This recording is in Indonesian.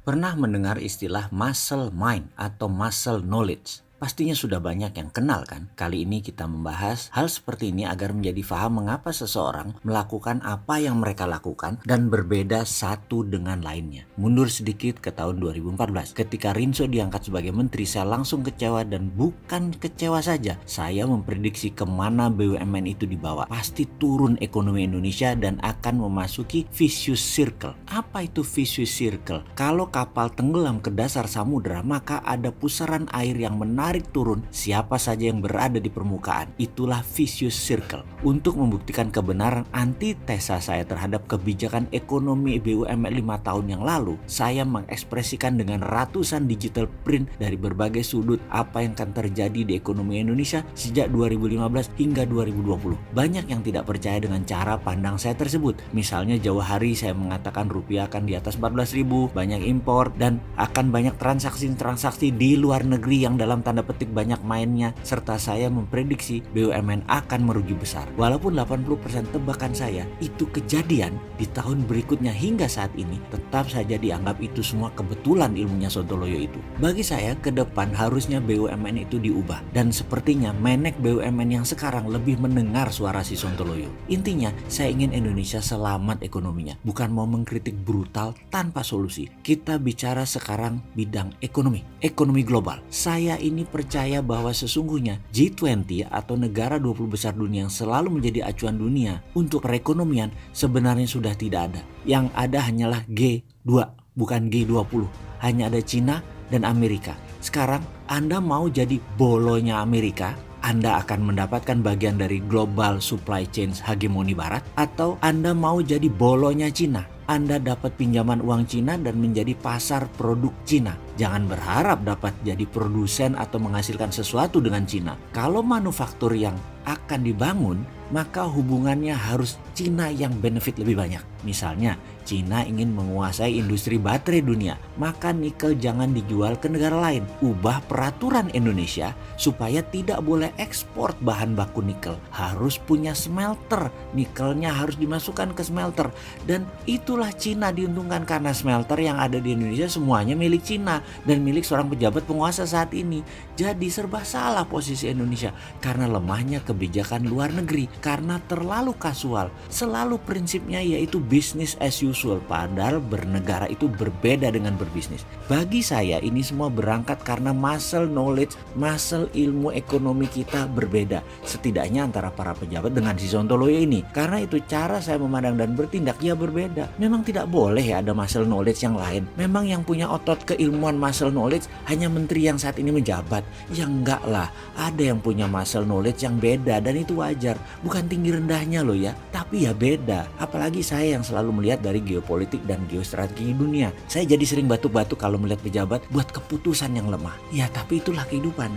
Pernah mendengar istilah muscle mind atau muscle knowledge? Pastinya sudah banyak yang kenal kan? Kali ini kita membahas hal seperti ini agar menjadi paham mengapa seseorang melakukan apa yang mereka lakukan dan berbeda satu dengan lainnya. Mundur sedikit ke tahun 2014. Ketika Rinso diangkat sebagai menteri, saya langsung kecewa dan bukan kecewa saja. Saya memprediksi kemana BUMN itu dibawa. Pasti turun ekonomi Indonesia dan akan memasuki vicious circle. Apa itu vicious circle? Kalau kapal tenggelam ke dasar samudera, maka ada pusaran air yang menarik turun siapa saja yang berada di permukaan. Itulah vicious circle. Untuk membuktikan kebenaran antitesa saya terhadap kebijakan ekonomi BUMN 5 tahun yang lalu, saya mengekspresikan dengan ratusan digital print dari berbagai sudut apa yang akan terjadi di ekonomi Indonesia sejak 2015 hingga 2020. Banyak yang tidak percaya dengan cara pandang saya tersebut. Misalnya jauh hari saya mengatakan rupiah akan di atas 14.000, banyak impor, dan akan banyak transaksi-transaksi di luar negeri yang dalam tanda petik banyak mainnya, serta saya memprediksi BUMN akan merugi besar. Walaupun 80% tebakan saya itu kejadian di tahun berikutnya hingga saat ini, tetap saja dianggap itu semua kebetulan ilmunya Sontoloyo itu. Bagi saya, ke depan harusnya BUMN itu diubah, dan sepertinya menek BUMN yang sekarang lebih mendengar suara si Sontoloyo. Intinya, saya ingin Indonesia selamat ekonominya, bukan mau mengkritik brutal tanpa solusi. Kita bicara sekarang bidang ekonomi global. Saya ini percaya bahwa sesungguhnya G20 atau negara 20 besar dunia yang selalu menjadi acuan dunia untuk perekonomian sebenarnya sudah tidak ada. Yang ada hanyalah G2, bukan G20. Hanya ada Cina dan Amerika. Sekarang Anda mau jadi bolonya Amerika, Anda akan mendapatkan bagian dari global supply chain hegemoni barat, atau Anda mau jadi bolonya Cina, Anda dapat pinjaman uang Cina dan menjadi pasar produk Cina. Jangan berharap dapat jadi produsen atau menghasilkan sesuatu dengan Cina. Kalau manufaktur yang akan dibangun, maka hubungannya harus Cina yang benefit lebih banyak. Misalnya, Cina ingin menguasai industri baterai dunia, maka nikel jangan dijual ke negara lain. Ubah peraturan Indonesia supaya tidak boleh ekspor bahan baku nikel. Harus punya smelter, nikelnya harus dimasukkan ke smelter. Dan itulah Cina diuntungkan karena smelter yang ada di Indonesia semuanya milik Cina dan milik seorang pejabat penguasa saat ini. Jadi serba salah posisi Indonesia karena lemahnya kebijakan luar negeri, karena terlalu kasual. Selalu prinsipnya yaitu business as usual, padahal bernegara itu berbeda dengan berbisnis. Bagi saya ini semua berangkat karena muscle knowledge, muscle ilmu ekonomi kita berbeda, setidaknya antara para pejabat dengan si Sontoloyo ini. Karena itu cara saya memandang dan bertindak ya berbeda. Memang tidak boleh ya ada muscle knowledge yang lain. Memang yang punya otot keilmuan muscle knowledge hanya menteri yang saat ini menjabat. Ya enggak lah, ada yang punya muscle knowledge yang beda dan itu wajar. Bukan tinggi rendahnya loh ya, tapi ya beda. Apalagi saya yang selalu melihat dari geopolitik dan geostrategi dunia. Saya jadi sering batuk-batuk kalau melihat pejabat buat keputusan yang lemah. Ya tapi itulah kehidupan.